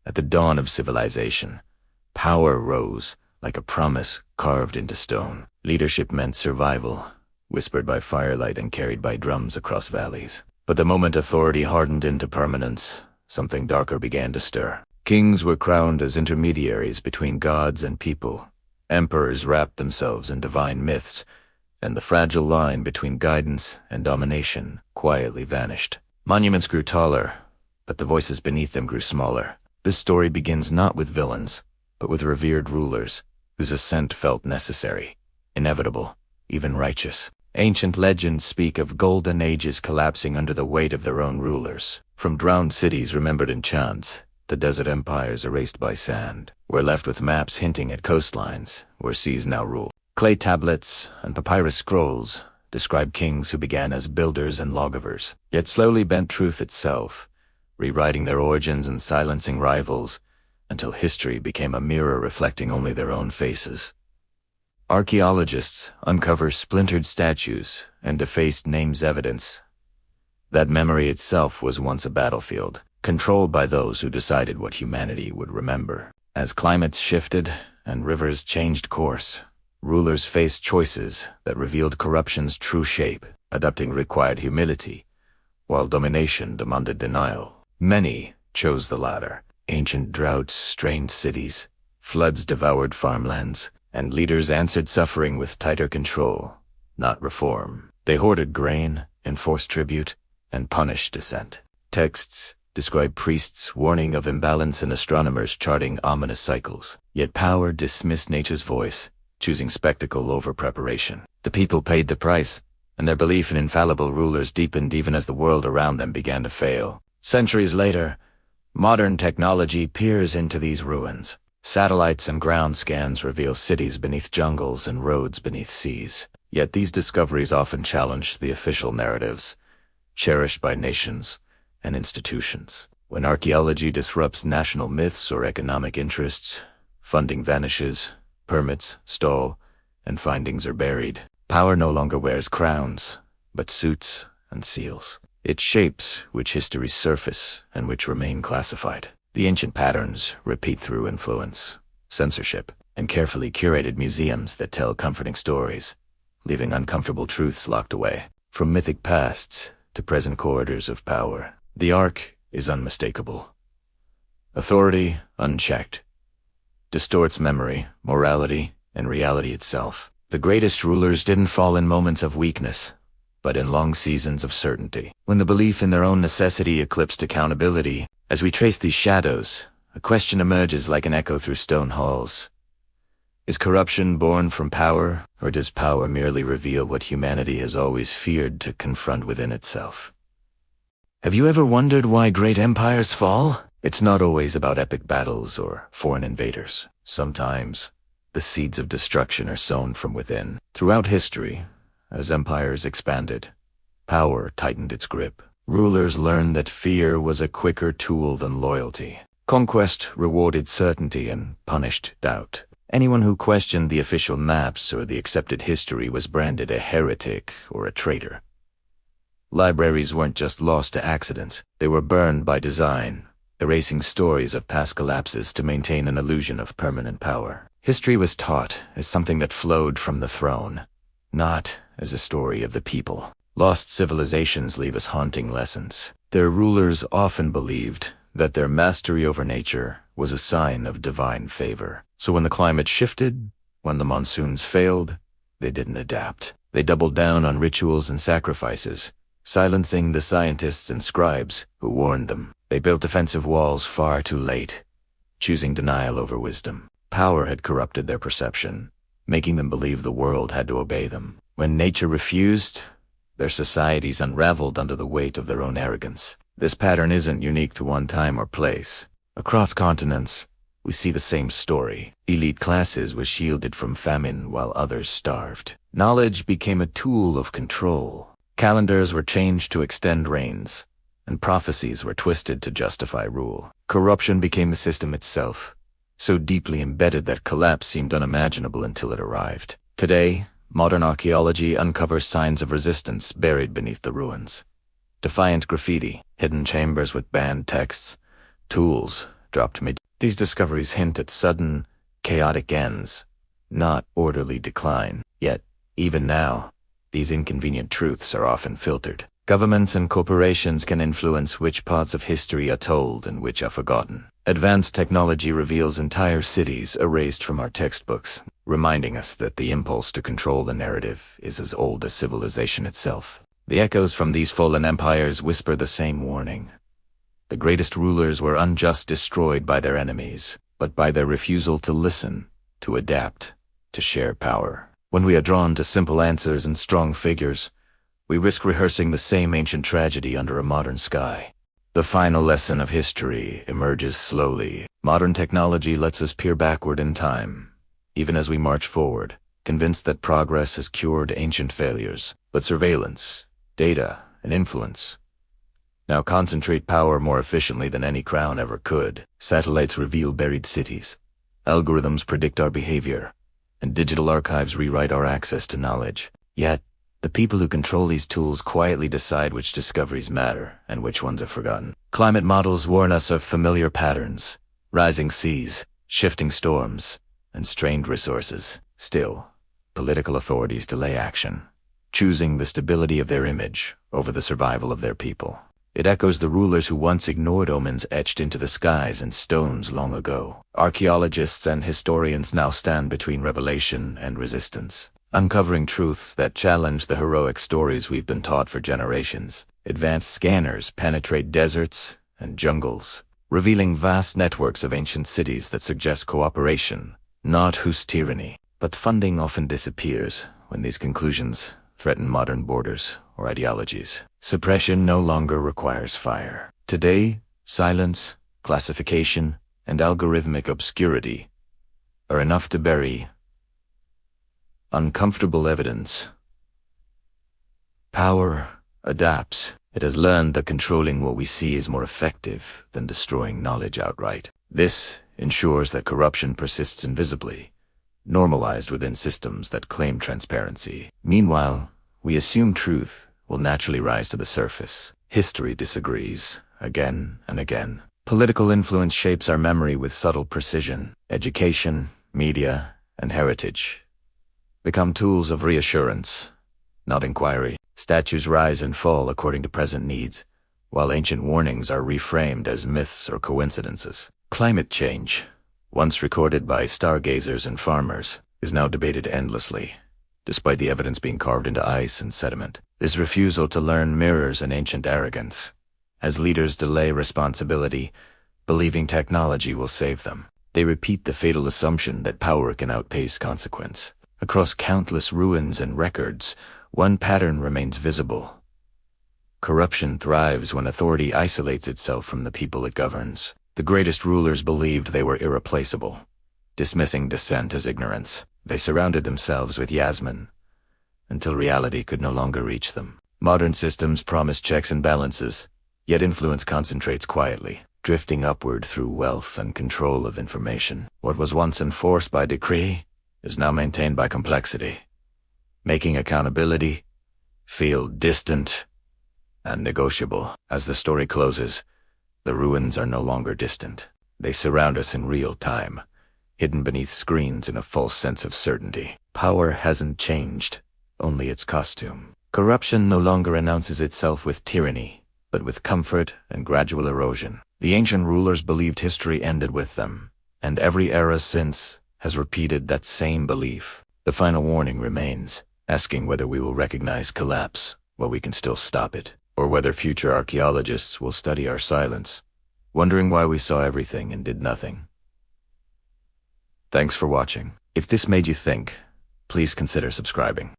At the dawn of civilization, power rose like a promise carved into stone. Leadership meant survival, whispered by firelight and carried by drums across valleys. But the moment authority hardened into permanence, something darker began to stir. Kings were crowned as intermediaries between gods and people. Emperors wrapped themselves in divine myths, and the fragile line between guidance and domination quietly vanished. Monuments grew taller, but the voices beneath them grew smaller. This story begins not with villains, but with revered rulers, whose ascent felt necessary, inevitable, even righteous. Ancient legends speak of golden ages collapsing under the weight of their own rulers. From drowned cities remembered in chants, to desert empires erased by sand, we're left with maps hinting at coastlines where seas now rule. Clay tablets and papyrus scrolls describe kings who began as builders and lawgivers, yet slowly bent truth itself, rewriting their origins and silencing rivals until history became a mirror reflecting only their own faces. Archaeologists uncover splintered statues and defaced names evidence that memory itself was once a battlefield, controlled by those who decided what humanity would remember. As climates shifted and rivers changed course, rulers faced choices that revealed corruption's true shape. Adapting required humility, while domination demanded denial. Many chose the latter. Ancient droughts strained cities, floods devoured farmlands, and leaders answered suffering with tighter control, not reform. They hoarded grain, enforced tribute, and punished dissent. Texts describe priests warning of imbalance and astronomers charting ominous cycles. Yet power dismissed nature's voice, choosing spectacle over preparation. The people paid the price, and their belief in infallible rulers deepened even as the world around them began to fail. Centuries later, modern technology peers into these ruins. Satellites and ground scans reveal cities beneath jungles and roads beneath seas. Yet these discoveries often challenge the official narratives, cherished by nations and institutions. When archaeology disrupts national myths or economic interests, funding vanishes, permits stall, and findings are buried. Power no longer wears crowns, but suits and seals. It shapes which histories surface and which remain classified. The ancient patterns repeat through influence, censorship, and carefully curated museums that tell comforting stories, leaving uncomfortable truths locked away. From mythic pasts to present corridors of power, the arc is unmistakable. Authority, unchecked, distorts memory, morality, and reality itself. The greatest rulers didn't fall in moments of weakness, but in long seasons of certainty. When the belief in their own necessity eclipsed accountability, as we trace these shadows, a question emerges like an echo through stone halls. Is corruption born from power, or does power merely reveal what humanity has always feared to confront within itself? Have you ever wondered why great empires fall? It's not always about epic battles or foreign invaders. Sometimes, the seeds of destruction are sown from within. Throughout history, as empires expanded, power tightened its grip. Rulers learned that fear was a quicker tool than loyalty. Conquest rewarded certainty and punished doubt. Anyone who questioned the official maps or the accepted history was branded a heretic or a traitor. Libraries weren't just lost to accidents, they were burned by design, erasing stories of past collapses to maintain an illusion of permanent power. History was taught as something that flowed from the throne, not as a story of the people. Lost civilizations leave us haunting lessons. Their rulers often believed that their mastery over nature was a sign of divine favor. So when the climate shifted, when the monsoons failed, they didn't adapt. They doubled down on rituals and sacrifices, silencing the scientists and scribes who warned them. They built defensive walls far too late, choosing denial over wisdom. Power had corrupted their perception, making them believe the world had to obey them. When nature refused, their societies unraveled under the weight of their own arrogance. This pattern isn't unique to one time or place. Across continents, we see the same story. Elite classes were shielded from famine while others starved. Knowledge became a tool of control. Calendars were changed to extend reigns, and prophecies were twisted to justify rule. Corruption became the system itself, so deeply embedded that collapse seemed unimaginable until it arrived. Today, modern archaeology uncovers signs of resistance buried beneath the ruins. Defiant graffiti, hidden chambers with banned texts, tools dropped mid. These discoveries hint at sudden, chaotic ends, not orderly decline. Yet, even now, these inconvenient truths are often filtered. Governments and corporations can influence which parts of history are told and which are forgotten. Advanced technology reveals entire cities erased from our textbooks, reminding us that the impulse to control the narrative is as old as civilization itself. The echoes from these fallen empires whisper the same warning. The greatest rulers were unjust destroyed by their enemies, but by their refusal to listen, to adapt, to share power. When we are drawn to simple answers and strong figures, we risk rehearsing the same ancient tragedy under a modern sky. The final lesson of history emerges slowly. Modern technology lets us peer backward in time, even as we march forward, convinced that progress has cured ancient failures. But surveillance, data, and influence now concentrate power more efficiently than any crown ever could. Satellites reveal buried cities, algorithms predict our behavior, and digital archives rewrite our access to knowledge. Yet, the people who control these tools quietly decide which discoveries matter and which ones are forgotten. Climate models warn us of familiar patterns: rising seas, shifting storms, and strained resources. Still, political authorities delay action, choosing the stability of their image over the survival of their people. It echoes the rulers who once ignored omens etched into the skies and stones long ago. Archaeologists and historians now stand between revelation and resistance, uncovering truths that challenge the heroic stories we've been taught for generations. Advanced scanners penetrate deserts and jungles, revealing vast networks of ancient cities that suggest cooperation, not whose tyranny. But funding often disappears when these conclusions threaten modern borders or ideologies. Suppression no longer requires fire. Today, silence, classification, and algorithmic obscurity are enough to bury uncomfortable evidence. Power adapts. It has learned that controlling what we see is more effective than destroying knowledge outright. This ensures that corruption persists invisibly, normalized within systems that claim transparency. Meanwhile, we assume truth will naturally rise to the surface. History disagrees, again and again. Political influence shapes our memory with subtle precision. Education, media, and heritage become tools of reassurance, not inquiry. Statues rise and fall according to present needs, while ancient warnings are reframed as myths or coincidences. Climate change, once recorded by stargazers and farmers, is now debated endlessly, despite the evidence being carved into ice and sediment. This refusal to learn mirrors an ancient arrogance, as leaders delay responsibility, believing technology will save them. They repeat the fatal assumption that power can outpace consequence. Across countless ruins and records, one pattern remains visible. Corruption thrives when authority isolates itself from the people it governs. The greatest rulers believed they were irreplaceable, dismissing dissent as ignorance. They surrounded themselves with Yasmin, until reality could no longer reach them. Modern systems promise checks and balances, yet influence concentrates quietly, drifting upward through wealth and control of information. What was once enforced by decree is now maintained by complexity, making accountability feel distant and negotiable. As the story closes, the ruins are no longer distant. They surround us in real time, hidden beneath screens in a false sense of certainty. Power hasn't changed, only its costume. Corruption no longer announces itself with tyranny, but with comfort and gradual erosion. The ancient rulers believed history ended with them, and every era since has repeated that same belief. The final warning remains, asking whether we will recognize collapse while we can still stop it, or whether future archaeologists will study our silence, wondering why we saw everything and did nothing. Thanks for watching. If this made you think, please consider subscribing.